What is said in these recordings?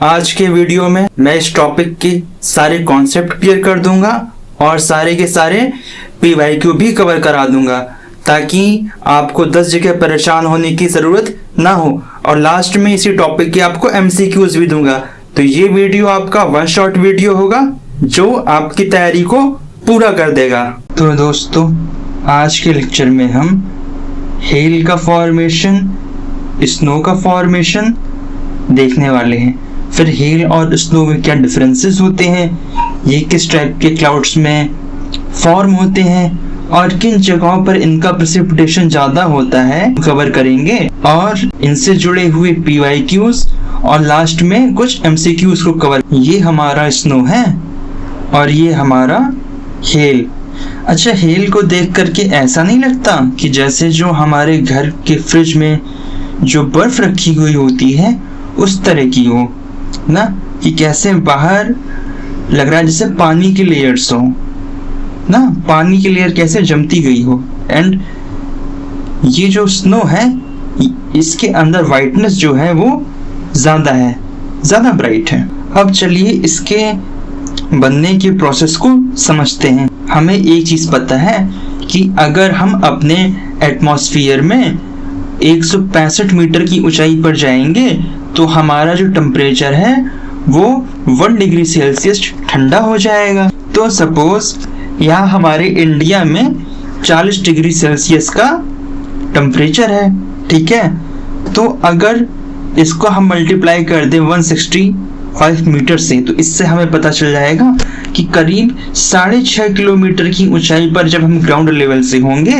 आज के वीडियो में मैं इस टॉपिक के सारे कॉन्सेप्ट क्लियर कर दूंगा और सारे के सारे PYQ भी कवर करा दूंगा ताकि आपको 10 जगह परेशान होने की ज़रूरत ना हो। और लास्ट में इसी टॉपिक के आपको MCQs भी दूंगा। तो ये वीडियो आपका वन शॉट वीडियो होगा जो आपकी तैयारी को पूरा कर देगा। तो दोस्तों, आज के लेक्चर में हम हेल का फॉर्मेशन, स्नो का फॉर्मेशन देखने वाले हैं। फिर हेल और स्नो में क्या डिफरेंसेस होते हैं, ये किस टाइप के क्लाउड्स में फॉर्म होते हैं और किन जगहों पर इनका प्रेसिपिटेशन ज़्यादा होता है कवर करेंगे, और इनसे जुड़े हुए PYQs और लास्ट में कुछ MCQs को कवर। ये हमारा स्नो है और ये हमारा हेल। अच्छा, हेल को देख करके ऐसा नहीं लगता कि जैसे जो हमारे घर के फ्रिज में जो बर्फ रखी हुई होती है उस तरह की हो ना, कि कैसे बाहर लग रहा है जैसे पानी की लेयर्स हो ना, पानी की लेयर कैसे जमती गई हो। एंड ये जो स्नो है इसके अंदर वाइटनेस जो है वो ज़्यादा है, ज़्यादा ब्राइट है। अब चलिए इसके बनने के प्रोसेस को समझते हैं। हमें एक चीज़ पता है कि अगर हम अपने एटमॉस्फेयर में 165 मीटर की ऊंचाई पर जाएंगे तो हमारा जो टेम्परेचर है वो 1 डिग्री सेल्सियस ठंडा हो जाएगा। तो सपोज यहाँ हमारे इंडिया में 40 डिग्री सेल्सियस का टेम्परेचर है, ठीक है। तो अगर इसको हम मल्टीप्लाई कर दें 165 मीटर से, तो इससे हमें पता चल जाएगा कि करीब 6.5 किलोमीटर की ऊंचाई पर जब हम ग्राउंड लेवल से होंगे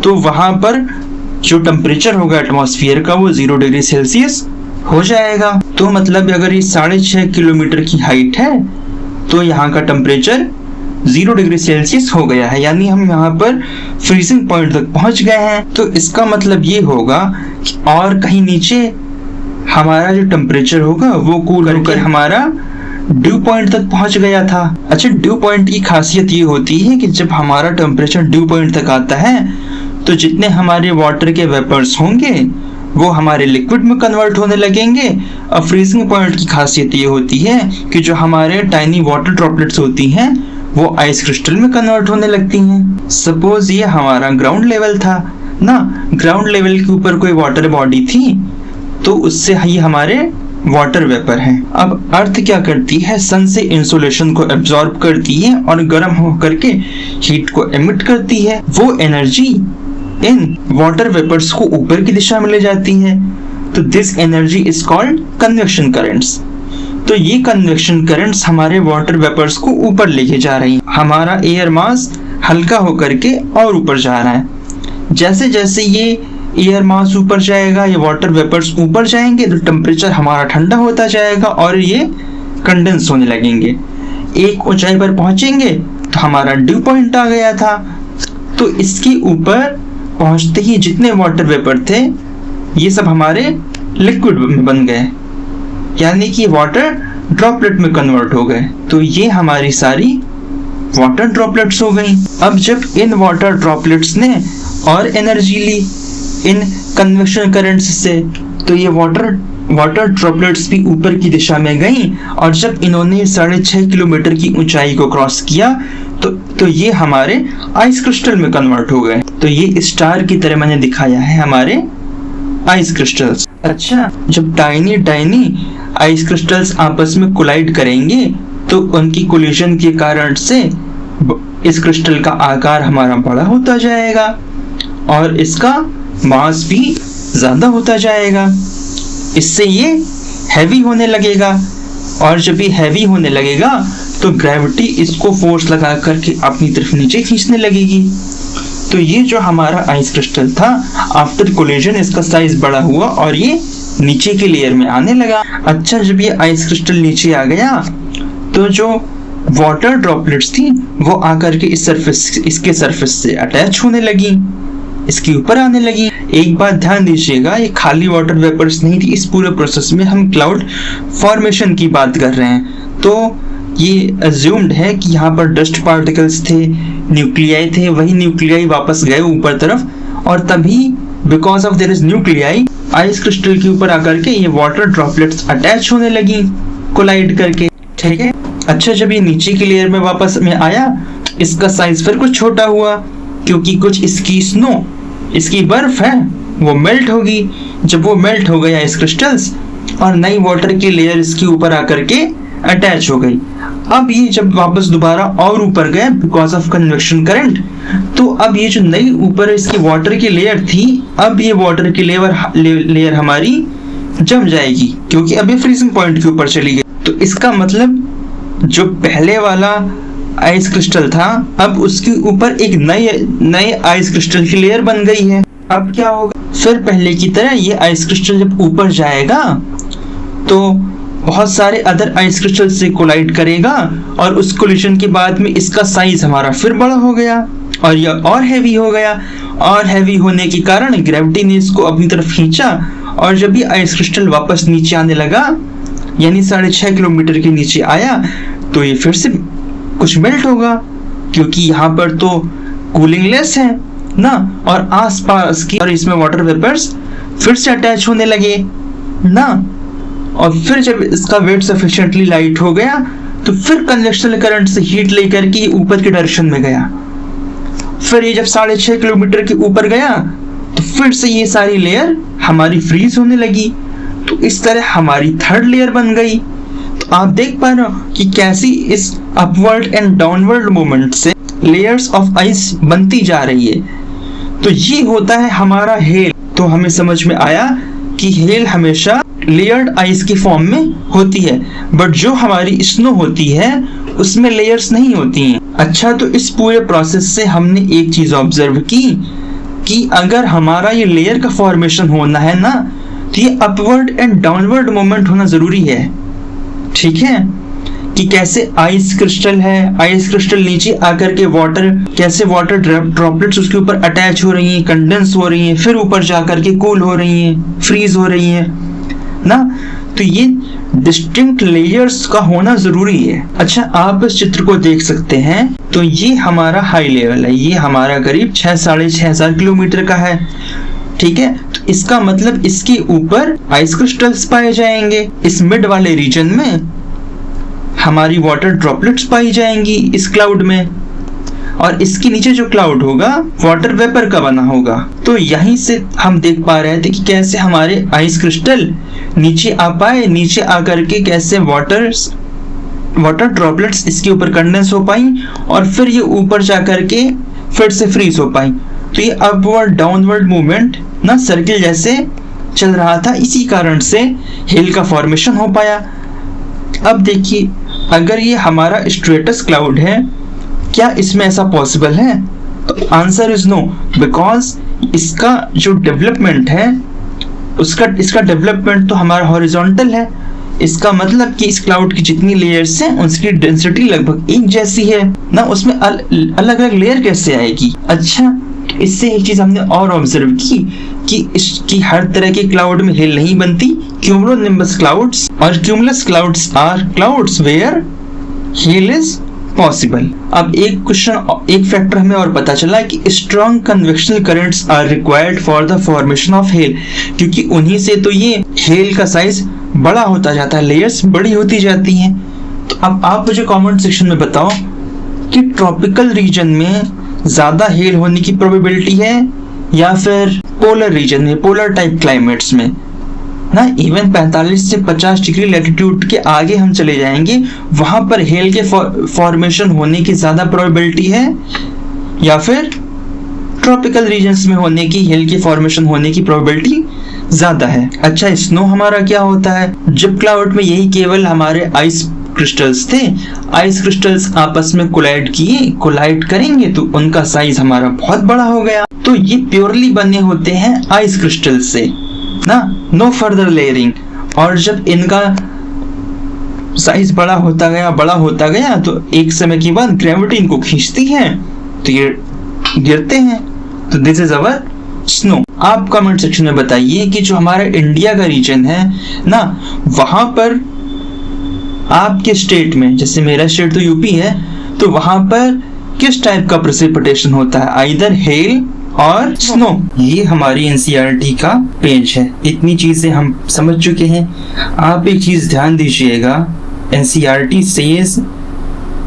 तो वहाँ पर जो टेम्परेचर होगा एटमॉस्फेयर का वो 0 डिग्री सेल्सियस हो जाएगा। तो मतलब अगर ये 6.5 किलोमीटर की हाइट है तो यहाँ का टेम्परेचर 0 डिग्री सेल्सियस हो गया है, यानी हम यहाँ पर फ्रीजिंग पॉइंट तक पहुँच गए हैं। तो इसका मतलब ये होगा कि और कहीं नीचे हमारा जो टेम्परेचर होगा वो कूल होकर हमारा ड्यू पॉइंट तक पहुंच गया था। अच्छा, ड्यू पॉइंट की खासियत ये होती है कि जब हमारा टेम्परेचर ड्यू पॉइंट तक आता है तो जितने हमारे वाटर के वेपर्स होंगे वो हमारे लिक्विड में कन्वर्ट होने लगेंगे। और फ्रीजिंग पॉइंट की खासियत ये होती है कि जो हमारे टाइनी वाटर ड्रॉपलेट्स होती हैं वो आइस क्रिस्टल में कन्वर्ट होने लगती हैं। सपोज ये हमारा ग्राउंड लेवल था ना, ग्राउंड लेवल के ऊपर कोई वाटर बॉडी थी तो उससे ये हमारे वाटर वेपर है। अब अर्थ क्या करती है, सन से इंसुलेशन को एब्जॉर्ब करती है और गर्म होकर के हीट को एमिट करती है। वो एनर्जी इन वाटर वेपर्स को ऊपर की दिशा में ले जाती है। तो this energy is called convection currents. तो ये कन्वेक्शन करंट्स हमारे वाटर वेपर्स को ऊपर लेके जा रही हैं। हमारा एयर मास हल्का होकर के और ऊपर जा रहा है। जैसे जैसे ये एयर मास ऊपर जाएगा, ये वाटर वेपर्स ऊपर जाएंगे तो टेम्परेचर हमारा ठंडा होता जाएगा और ये कंडेंस होने लगेंगे। एक ऊंचाई पर पहुंचेंगे तो हमारा ड्यू पॉइंट आ गया था। तो इसके ऊपर पहुंचते ही जितने वाटर वेपर थे ये सब हमारे लिक्विड में बन गए, यानी कि वाटर ड्रॉपलेट में कन्वर्ट हो गए। तो ये हमारी सारी वाटर ड्रॉपलेट्स हो गई। अब जब इन वाटर ड्रॉपलेट्स ने और एनर्जी ली इन कन्वेक्शन करंट्स से, तो ये वाटर ड्रॉपलेट्स भी ऊपर की दिशा में गई और जब इन्होंने 6.5 किलोमीटर की ऊंचाई को क्रॉस किया तो ये हमारे आइस क्रिस्टल में कन्वर्ट हो गए। तो ये स्टार की तरह मैंने दिखाया है हमारे आइस क्रिस्टल्स। अच्छा, जब टाइनी आइस क्रिस्टल्स आपस में कोलाइड करेंगे तो उनकी कोलिजन के कारण से इस क्रिस्टल का आकार हमारा बड़ा होता जाएगा और इसका मास भी ज़्यादा होता जाएगा। इससे ये हैवी होने लगेगा और जब ये हैवी होने लगेगा तो ग्रेविटी इसको फोर्स लगा करके अपनी तरफ नीचे खींचने लगेगी। तो ये जो हमारा आइस क्रिस्टल था, आफ्टर कोलिजन इसका साइज बड़ा हुआ और ये नीचे की लेयर में आने लगा। अच्छा, जब ये आइस क्रिस्टल नीचे आ गया तो जो वाटर ड्रॉपलेट्स थी वो आकर के इसके सरफेस से अटैच होने लगी, इसके ऊपर आने लगी। एक बात ध्यान दीजिएगा, ये खाली वाटर वेपर्स नहीं थी। इस पूरे प्रोसेस में हम क्लाउड फॉर्मेशन की बात कर रहे हैं। तो ये अज्यूम्ड है कि यहाँ पर डस्ट पार्टिकल्स थे, न्यूक्लियाई थे, वही न्यूक्लियाई वापस गए ऊपर तरफ और तभी because of their is nuclei ice crystal के ऊपर आकर के ये वाटर ड्रॉपलेट्स अटैच होने लगी। कोलाइड करके, ठीक है। अच्छा, जब ये नीचे की लेयर में वापस में आया तो इसका साइज फिर कुछ छोटा हुआ, क्योंकि कुछ इसकी स्नो, इसकी बर्फ है वो मेल्ट होगी। जब वो मेल्ट हो गया आइस क्रिस्टल्स, और नई वाटर की लेयर इसके ऊपर आकर के अटैच हो गई। अब ये जब वापस दोबारा और ऊपर गया बिकॉज ऑफ कन्वेक्शन करंट, तो अब ये जो नई ऊपर इसकी वाटर की लेयर थी, अब ये वाटर की लेयर हमारी जम जाएगी, क्योंकि अब ये फ्रीजिंग पॉइंट के ऊपर चली गई। तो इसका मतलब जो पहले वाला आइस क्रिस्टल था, अब उसके ऊपर एक नए आइस क्रिस्टल की लेयर बन गई है। अब क्या होगा, फिर पहले की तरह ये आइस क्रिस्टल जब ऊपर जाएगा तो बहुत सारे अदर आइस क्रिस्टल से कोलाइड करेगा, और उस कोलिशन के बाद में इसका साइज हमारा फिर बड़ा हो गया और यह और हैवी हो गया। और हैवी होने के कारण ग्रेविटी ने इसको अपनी तरफ खींचा, और जब ये आइस क्रिस्टल वापस नीचे आने लगा, यानी 6.5 किलोमीटर के नीचे आया, तो ये फिर से कुछ मेल्ट होगा, क्योंकि यहाँ पर तो कूलिंग लेस है ना, और आसपास की और इसमें वाटर वेपर्स फिर से अटैच होने लगे ना। और फिर जब इसका वेट सफिशिएंटली लाइट हो गया, तो फिर कन्वेक्शनल करंट से हीट लेकर के ऊपर की डायरेक्शन में गया। फिर ये जब 6.5 किलोमीटर के ऊपर गया, तो फिर से ये सारी लेयर हमारी फ्रीज होने लगी। तो इस तरह हमारी थर्ड लेयर बन गई। तो आप देख पा रहे हो कि कैसी इस अपवर्ड एंड डाउनवर्ड मूवमेंट से लेयर्स ऑफ आइस बनती जा रही है। तो ये होता है हमारा हेल। तो हमें समझ में आया कि हेल हमेशा लेयर्ड आइस की फॉर्म में होती है, बट जो हमारी स्नो होती है उसमें लेयर्स नहीं होती हैं। अच्छा, तो इस पूरे प्रोसेस से हमने एक चीज ऑब्जर्व की कि अगर हमारा ये लेयर का फॉर्मेशन होना है ना, तो ये अपवर्ड एंड डाउनवर्ड मूवमेंट होना जरूरी है, ठीक है। कि कैसे आइस क्रिस्टल है, आइस क्रिस्टल नीचे आकर के कैसे वाटर ड्रॉपलेट्स उसके ऊपर अटैच हो रही हैं, कंडेंस हो रही हैं, फिर ऊपर जाकर के कूल हो रही हैं, फ्रीज हो रही हैं ना। तो ये डिस्टिंक्ट लेयर्स का होना जरूरी है। अच्छा, आप इस चित्र को देख सकते हैं, तो ये हमारा हाई लेवल है, ये हमारा करीब 6-6.5 किलोमीटर का है, ठीक है। तो इसका मतलब इसके ऊपर आइस क्रिस्टल्स पाए जाएंगे, इस मिड वाले रीजन में हमारी वाटर ड्रॉपलेट्स पाई जाएंगी इस क्लाउड में, और इसके नीचे जो क्लाउड होगा वाटर वेपर का बना होगा। तो यहीं से हम देख पा रहे थे कि कैसे हमारे आइस क्रिस्टल नीचे आ पाए, नीचे आकर के कैसे वाटर ड्रॉपलेट्स इसके ऊपर कंडेंस हो पाई, और फिर ये ऊपर जाकर के फिर से फ्रीज हो पाई। तो ये अपवर्ड डाउनवर्ड मूवमेंट ना सर्किल जैसे चल रहा था, इसी कारण से हिल का फॉर्मेशन हो पाया। अब देखिए, अगर ये हमारा स्ट्रेटस क्लाउड है, क्या इसमें ऐसा पॉसिबल है? तो आंसर इज नो, बिकॉज इसका जो डेवलपमेंट है इसका डेवलपमेंट तो हमारा हॉरिजॉन्टल है। इसका मतलब कि इस क्लाउड की जितनी लेयर्स हैं उसकी डेंसिटी लगभग एक जैसी है ना, उसमें अलग अलग लेयर कैसे आएगी? अच्छा, इससे एक चीज हमने और ऑब्जर्व की कि इसकी हर तरह के क्लाउड में हिल नहीं बनती। क्यूमुलोनिम्बस क्लाउड्स और cumulus clouds are clouds where hail is possible. अब एक फैक्टर हमें और पता चला कि strong convectional currents are required for the formation of hail, क्योंकि उन्हीं से तो ये हेल का साइज बड़ा होता जाता है, लेयर्स बड़ी होती जाती हैं। तो अब आप मुझे कमेंट सेक्शन में बताओ कि ट्रॉपिकल रीजन में ज्यादा हेल होने की प्रोबेबिलिटी है या फिर पोलर रीजन में, पोलर टाइप क्लाइमेट्स में ना। इवन 45 से 50 डिग्री लैटिट्यूड के आगे हम चले जाएंगे, वहां पर हेल के फॉर्मेशन होने की ज्यादा प्रोबेबिलिटी है, या फिर ट्रॉपिकल रीजन्स में होने की हेल के फॉर्मेशन होने की प्रोबेबिलिटी ज्यादा है। अच्छा, स्नो हमारा क्या होता है? जब क्लाउड में यही केवल हमारे आइस क्रिस्टल्स थे, आइस क्रिस्टल्स आपस में कोलाइड करेंगे तो उनका साइज हमारा बहुत बड़ा हो गया। तो ये प्योरली बने होते हैं आइस क्रिस्टल से ना, नो फर्दर लेयरिंग। और जब इनका साइज बड़ा होता गया तो एक समय के बाद ग्रेविटी इनको खींचती है, तो ये गिरते हैं। तो दिस इज अवर स्नो। आप कमेंट सेक्शन में बताइए कि जो हमारा इंडिया का रीजन है ना, वहां पर आपके स्टेट में, जैसे मेरा स्टेट तो यूपी है, तो वहां पर किस टाइप का प्रेसिपिटेशन होता है, आइदर हेल और स्नो। ये हमारी एनसीईआरटी का पेज है। इतनी चीजें हम समझ चुके हैं। आप एक चीज ध्यान दीजिएगा NCERT says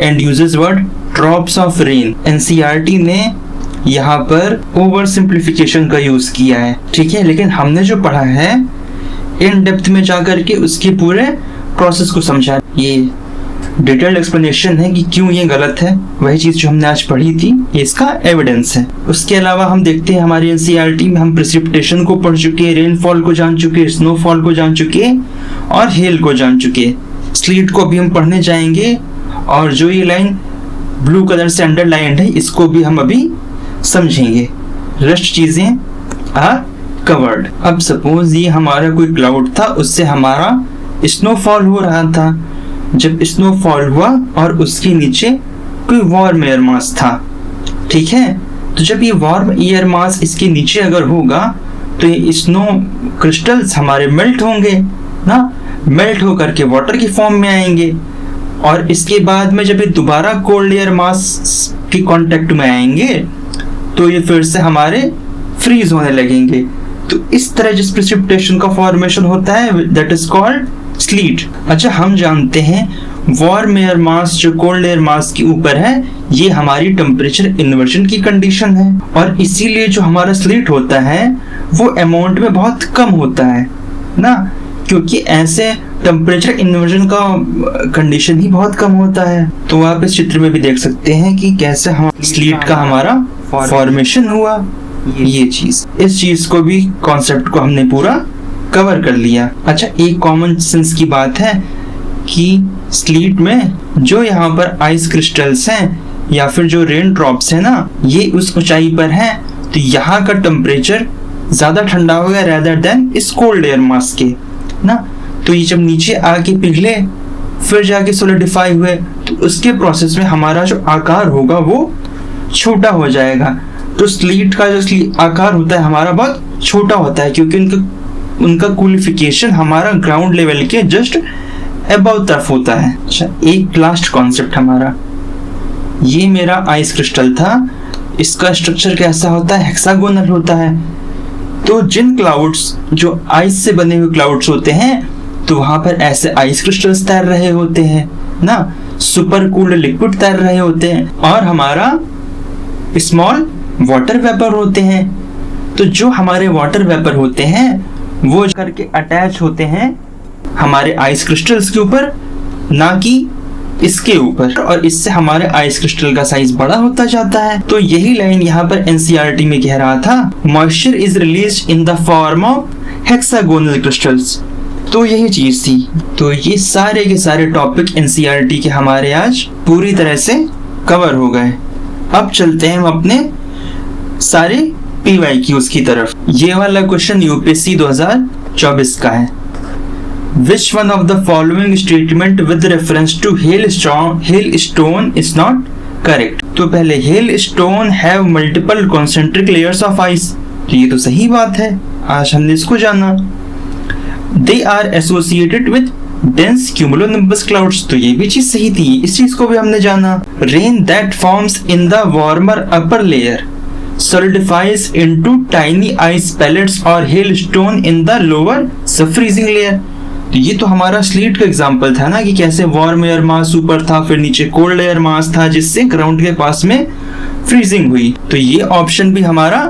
and uses word drops of rain. NCERT ने यहाँ पर ओवर सिंप्लीफिकेशन का यूज किया है, ठीक है, लेकिन हमने जो पढ़ा है इन डेप्थ में जाकर के उसके पूरे प्रोसेस को समझा। ये डिटेल्ड एक्सप्लेनेशन है कि क्यों ये गलत है, वही चीज जो हमने आज पढ़ी थी, ये इसका एविडेंस है। उसके अलावा हम देखते हैं हमारी एनसीईआरटी में हम प्रेसिपिटेशन को पढ़ चुके हैं, रेनफॉल को जान चुके हैं, स्नोफॉल को जान चुके हैं और हेल को जान चुके हैं। स्लीट को भी हम पढ़ने जाएंगे और जो ये लाइन ब्लू कलर से अंडरलाइंड है इसको भी हम अभी समझेंगे। रेस्ट चीजें आर कवर्ड। अब सपोज ये हमारा कोई क्लाउड था, उससे हमारा स्नोफॉल हो रहा था। जब स्नोफॉल हुआ और उसके नीचे कोई वार्म एयर मास था, ठीक है, तो जब ये वार्म एयर मास इसके नीचे अगर होगा तो ये स्नो क्रिस्टल्स हमारे मेल्ट होंगे ना, मेल्ट होकर के वाटर की फॉर्म में आएंगे और इसके बाद में जब ये दोबारा कोल्ड एयर मास के कांटेक्ट में आएंगे तो ये फिर से हमारे फ्रीज होने लगेंगे। तो इस तरह जिस प्रेसिपिटेशन का फॉर्मेशन होता है दैट इज कॉल्ड स्लीट। अच्छा, हम जानते हैं वार्म एयर मास जो कोल्ड एयर मास के ऊपर है ये हमारी टेम्परेचर इन्वर्जन की कंडीशन है और इसीलिए जो हमारा स्लीट होता है वो अमाउंट में बहुत कम होता है ना, क्योंकि ऐसे टेम्परेचर इन्वर्जन का कंडीशन ही बहुत कम होता है। तो आप इस चित्र में भी देख सकते हैं कि कैसे हम स्लीट का हमारा फॉर्मेशन हुआ। ये चीज, इस चीज को भी कॉन्सेप्ट को हमने पूरा कवर कर लिया। अच्छा, एक कॉमन सेंस की बात है कि स्लीट में जो यहाँ पर आइस क्रिस्टल्स हैं या फिर जो रेन ड्रॉप्स हैं ना, ये उस ऊंचाई पर हैं तो यहाँ का टेम्परेचर ज्यादा ठंडा होगा रेदर देन इस कोल्ड एयर मास के ना। तो ये जब नीचे आके पिघले फिर जाके सॉलिडिफाई हुए तो उसके प्रोसेस में हमारा जो आकार होगा वो छोटा हो जाएगा। तो स्लीट का जो आकार होता है हमारा बहुत छोटा होता है क्योंकि उनका कूलिफिकेशन हमारा ग्राउंड लेवल के जस्ट अबव तरफ होता है। अच्छा, एक लास्ट कॉन्सेप्ट हमारा, ये मेरा आइस क्रिस्टल था, इसका स्ट्रक्चर कैसा होता है, हेक्सागोनल होता है। तो जिन क्लाउड्स जो आइस से बने हुए क्लाउड्स होते हैं तो वहां पर ऐसे आइस क्रिस्टल्स तैर रहे होते हैं ना, सुपर कूल्ड लिक्विड तैर रहे होते हैं और हमारा स्मॉल वाटर वेपर होते हैं। तो जो हमारे वाटर वेपर होते हैं वो करके अटैच होते हैं हमारे आइस क्रिस्टल्स के ऊपर, ना कि इसके ऊपर, और इससे हमारे आइस क्रिस्टल का साइज बड़ा होता जाता है। तो यही लाइन यहाँ पर एनसीईआरटी में कह रहा था, moisture is released in the form of hexagonal crystals. तो यही चीज थी। तो ये सारे के सारे टॉपिक एनसीईआरटी के हमारे आज पूरी तरह से कवर हो गए। अब चलते हैं हम अपने सारे PYQs की तरफ। ये वाला क्वेश्चन यूपीएससी 2024 का है। Which one of the following statement with reference to hailstone is not correct? तो पहले hailstone have multiple concentric layers of ice। तो ये तो सही बात है, आज हमने इसको जाना। They are associated with dense cumulonimbus clouds। तो ये भी चीज सही थी, इस चीज को भी हमने जाना। Rain that forms in the warmer upper layer solidifies into tiny ice pellets or hailstone in the lower subfreezing layer। तो ये तो हमारा स्लीट का एग्जांपल था ना कि कैसे वार्म एयर मास ऊपर था फिर नीचे कोल्ड एयर मास था जिससे ग्राउंड के पास में फ्रीजिंग हुई। तो ये ऑप्शन भी हमारा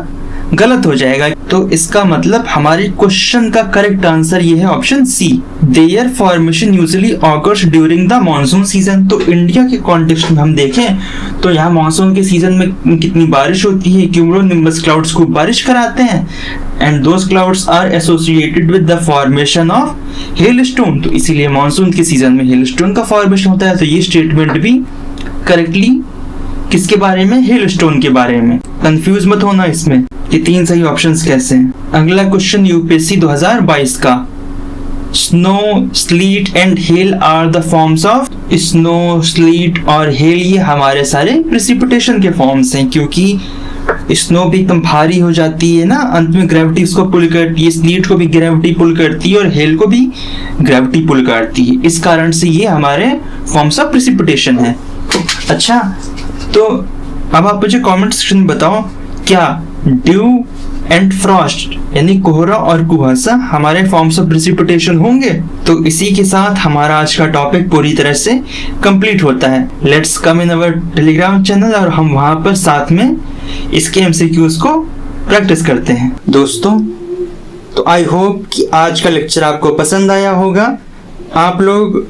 गलत हो जाएगा। तो इसका मतलब हमारे क्वेश्चन का करेक्ट आंसर ये है option C. Their formation usually occurs during the monsoon season. तो इंडिया के कॉन्टेक्स्ट में हम देखें तो यहाँ मॉनसून के सीजन में कितनी बारिश होती है, क्यूमुलोनिम्बस क्लाउड्स को बारिश कराते हैं and those clouds are associated with the formation of hailstone. तो इसीलिए मॉनसून के सीजन में हेलस्टोन का फॉर्मेशन होता है। तो ये स्टेटमेंट भी करेक्टली किसके बारे में, हेलस्टोन के बारे में। कंफ्यूज मत होना इसमें, ये तीन सही ऑप्शंस कैसे हैं। अगला क्वेश्चन यूपीएससी 2022 का, snow sleet and hail are the forms of. Snow sleet और हेल ये हमारे सारे प्रेसिपिटेशन के फॉर्म्स हैं क्योंकि स्नो भी एकदम भारी हो जाती है ना, अंत में ग्रेविटी उसको पुल करती है, स्लीट को भी ग्रेविटी पुल करती है और हेल को भी ग्रेविटी पुल करती है। इस कारण से ये हमारे फॉर्म्स ऑफ प्रेसिपिटेशन है। अच्छा, तो अब आप मुझे कमेंट सेक्शन में बताओ क्या ड्यू एंड फ्रॉस्ट यानी कोहरा और कुहासा हमारे फॉर्म्स ऑफ प्रेसिपिटेशन होंगे। तो इसी के साथ हमारा आज का टॉपिक पूरी तरह से कंप्लीट होता है। Let's come in our Telegram channel और हम वहां पर साथ में इसके एमसीक्यूज को प्रैक्टिस करते हैं। दोस्तों, तो आई होप कि आज का लेक्चर आपको पसंद आया होगा। आप लोग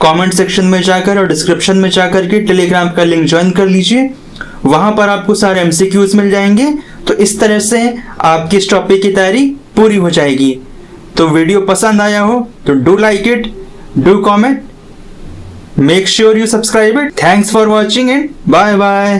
कमेंट सेक्शन में जाकर और डिस्क्रिप्शन में जाकर के टेलीग्राम का लिंक ज्वाइन कर लीजिए, वहां पर आपको सारे एमसीक्यूज मिल जाएंगे। तो इस तरह से आपकी इस टॉपिक की तैयारी पूरी हो जाएगी। तो वीडियो पसंद आया हो तो do like it, do comment, make sure you subscribe it. Thanks for watching and bye bye.